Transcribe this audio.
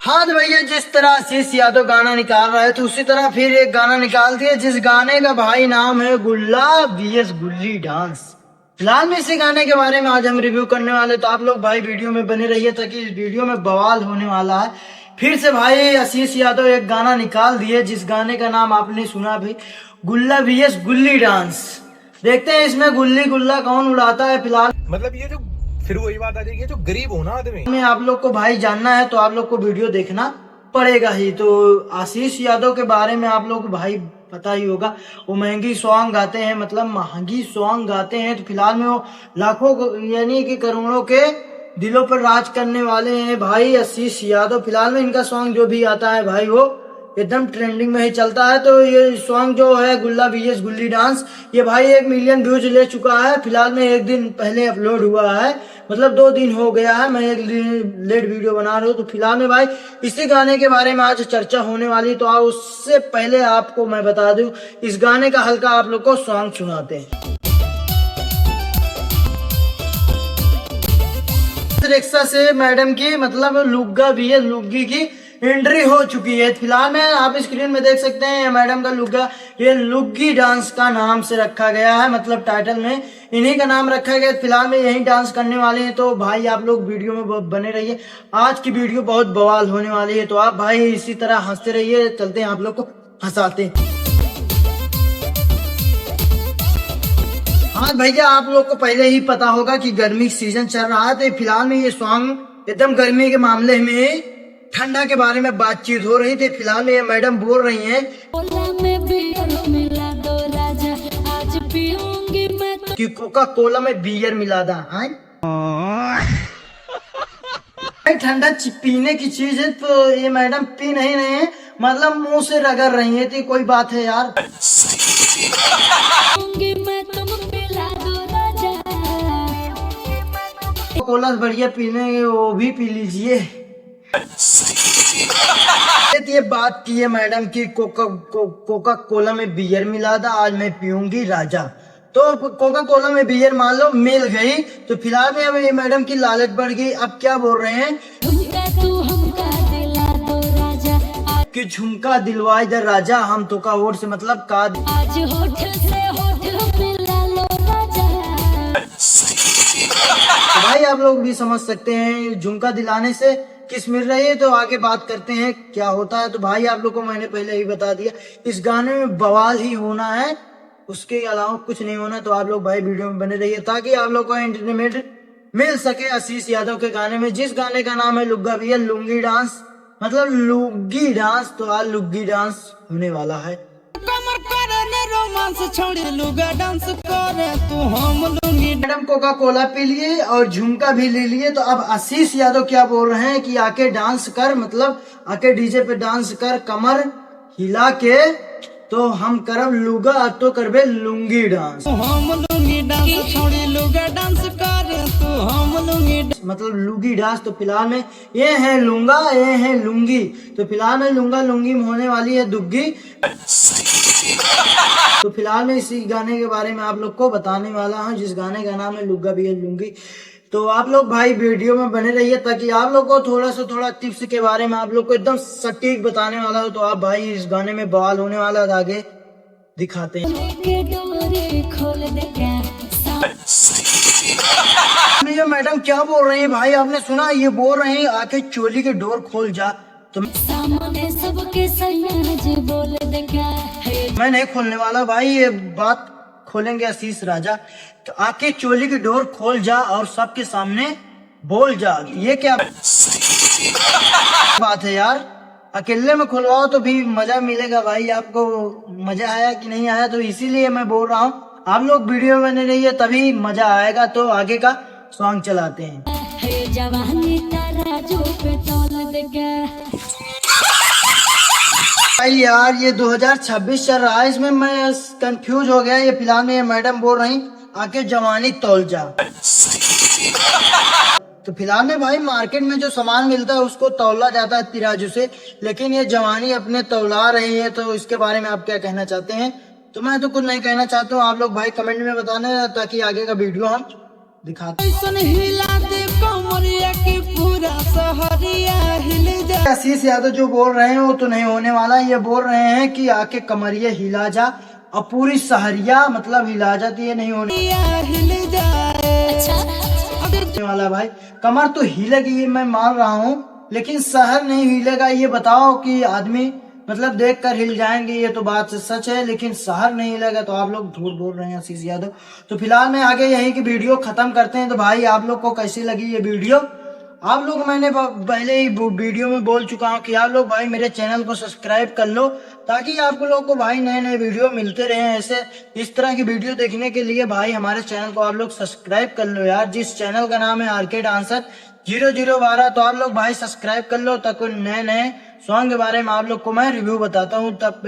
हाँ तो भैया जिस तरह आशीष यादव गाना निकाल रहा है तो उसी तरह फिर एक गाना निकाल दिया जिस गाने का भाई नाम है गुल्ला वीएस गुल्ली डांस। फिलहाल में इसी गाने के बारे में आज हम रिव्यू करने वाले, तो आप लोग भाई वीडियो में बने रहिए ताकि इस वीडियो में बवाल होने वाला है। फिर से भाई आशीष यादव एक गाना निकाल दिए जिस गाने का नाम आपने सुना भी, गुल्ला वीएस गुल्ली डांस। देखते हैं इसमें गुल्ली गुल्ला कौन उड़ाता है। फिलहाल मतलब ये जो फिर वही बात आ जाएगी, जो गरीब हो ना आदमी में आप लोग को भाई जानना है तो आप लोग को वीडियो देखना पड़ेगा ही। तो आशीष यादव के बारे में आप लोग को भाई पता ही होगा, वो महंगी सॉन्ग गाते हैं, मतलब महंगी सॉन्ग गाते हैं। तो फिलहाल में वो लाखों यानी कि करोड़ों के दिलों पर राज करने वाले हैं भाई आशीष यादव। फिलहाल में इनका सॉन्ग जो भी आता है भाई वो एकदम ट्रेंडिंग में ही चलता है। तो ये सॉन्ग जो है गुल्ला वीएस गुल्ली डांस, ये भाई 1 मिलियन व्यूज ले चुका है। फिलहाल में 1 दिन पहले अपलोड हुआ है, मतलब 2 दिन हो गया है। मैं एक लेट वीडियो बना रहा हूँ। तो फिलहाल में भाई इसी गाने के बारे में आज चर्चा होने वाली। तो उससे पहले आपको मैं बता दूं, इस गाने का हल्का आप लोग को सॉन्ग सुनाते हैं। रिक्शा से मैडम की मतलब लुग्गा वीएस लुग्गी की एंट्री हो चुकी है। फिलहाल में आप स्क्रीन में देख सकते हैं मैडम का लुग्गा, ये लुग्गी डांस का नाम से रखा गया है, मतलब टाइटल में इन्हीं का नाम रखा गया। फिलहाल में यही डांस करने वाले हैं। तो भाई आप लोग वीडियो में बने रहिए, आज की वीडियो बहुत बवाल होने वाली है। तो आप भाई इसी तरह हंसते रहिए, चलते हैं आप लोग को हंसाते हैं। हाँ भैया आप लोग को पहले ही पता होगा कि गर्मी सीजन चल रहा है। तो फिलहाल में ये सॉन्ग एकदम गर्मी के मामले में ठंडा के बारे में बातचीत हो रही थी। फिलहाल में ये मैडम बोल रही हैं कि कोका कोला में बियर मिला था। ठंडा पीने की चीज है तो ये मैडम पी नहीं रहे हैं, मतलब मुंह से रगड़ रही है। तो कोई बात है यार, कोला बढ़िया पीने वो भी पी लीजिए। ये बात की है मैडम की कोका कोला में बियर मिला था, आज मैं पीऊंगी राजा। तो कोका कोला में बियर मान लो मिल गई। तो फिलहाल में अब ये मैडम की लालच बढ़ गई। अब क्या बोल रहे हैं कि झुमका दिलवा इधर राजा, हम तो का वोट से मतलब का आज होठ से होठ मिला लो राजा। तो भाई आप लोग भी समझ सकते हैं झुमका दिलाने से किस मिल रही है। तो आगे बात करते हैं क्या होता है। तो भाई आप लोग को मैंने पहले ही बता दिया, इस गाने में बवाल ही होना है, उसके अलावा कुछ नहीं होना। तो आप लोग भाई वीडियो में बने रहिए ताकि आप लोग को एंटरटेनमेंट मिल सके आशीष यादव के गाने में, जिस गाने का नाम है लुग्गा वीएस लुंगी डांस, मतलब लुग्गी डांस। तो आज लुग्गी डांस होने वाला है। कमर करने रोमांस छोड़ी लुगा डांस करे तू हम लूंगी। मैडम कोका कोला पी लिए और झुमका भी ले लिए। तो अब आशीष यादव क्या बोल रहे हैं कि आके डांस कर, मतलब आके डीजे पे डांस कर कमर हिला के, तो हम करब लुगा तो करबे लुंगी डांस। हम लुंगी डांस छोड़ी लुगा डांस करे तू हम लुंगी, मतलब लुंगी डांस। तो फिलहाल में ये है लुंगा, ये है लुंगी। तो फिलहाल में लुंगा लुंगी में होने वाली है दुग्गी। तो फिलहाल में इसी गाने के बारे में आप लोग को बताने वाला हूँ जिस गाने का नाम है लुग्गा वीएस लुंगी। तो आप लोग भाई वीडियो में बने रहिए ताकि आप लोग को थोड़ा टिप्स के बारे में आप लोग को एकदम सटीक बताने वाला हूँ। तो आप भाई इस गाने में बवाल होने वाला है, आगे दिखाते हैं। ये मैडम क्या बोल रही है भाई, आपने सुना? ये बोल रहे हैं आके चोली के डोर खोल जा। तो सबके बोल दे क्या है? मैं नहीं खोलने वाला भाई, ये बात खोलेंगे आशीष राजा। तो आके चोली की डोर खोल जा और सबके सामने बोल जा। ये क्या बात है यार, अकेले में खुलवाओ तो भी मजा मिलेगा भाई। आपको मजा आया कि नहीं आया? तो इसीलिए मैं बोल रहा हूँ आप लोग वीडियो में बने रहिए तभी मजा आएगा। तो आगे का सॉन्ग चलाते हैं। भाई यार ये 2026 चल रहा है, इसमें मैं कंफ्यूज हो गया। ये फिलहाल में ये मैडम बोल रही आके जवानी तौल जा। तो फिलहाल में भाई मार्केट में जो सामान मिलता है उसको तौला जाता है तिराजू से, लेकिन ये जवानी अपने तौला रही है। तो इसके बारे में आप क्या कहना चाहते हैं? तो मैं तो कुछ नहीं कहना चाहता हूँ, आप लोग भाई कमेंट में बताना ताकि आगे का वीडियो हम दिखाते। हिला दे कमरिया की पूरा सहरिया हिल जा। जाए। आशीष यादव जो बोल रहे हैं वो तो नहीं होने वाला। ये बोल रहे हैं कि आके कमरिया हिला जा और पूरी सहरिया मतलब हिला जाती है, नहीं होने हिल जाए। अगर वाला भाई। कमर तो हिलेगी ये मैं मान रहा हूँ, लेकिन शहर नहीं हिलेगा। ये बताओ कि आदमी मतलब देख कर हिल जाएंगे, ये तो बात सच है, लेकिन शहर नहीं हिलेगा तो आप लोग झूठ बोल रहे हैं आशीष यादव। तो फिलहाल मैं आगे यही की वीडियो खत्म करते हैं। तो भाई आप लोग को कैसी लगी ये वीडियो? आप लोग मैंने पहले ही वीडियो में बोल चुका हूँ कि आप लोग भाई मेरे चैनल को सब्सक्राइब कर लो, ताकि आप लोग को भाई नए नए वीडियो मिलते रहे। ऐसे इस तरह की वीडियो देखने के लिए भाई हमारे चैनल को आप लोग सब्सक्राइब कर लो यार, जिस चैनल का नाम है RK डांसर 0012। तो आप लोग भाई सब्सक्राइब कर लो, ताकि नए नए सॉन्ग के बारे में आप लोग को मैं रिव्यू बताता हूँ। तब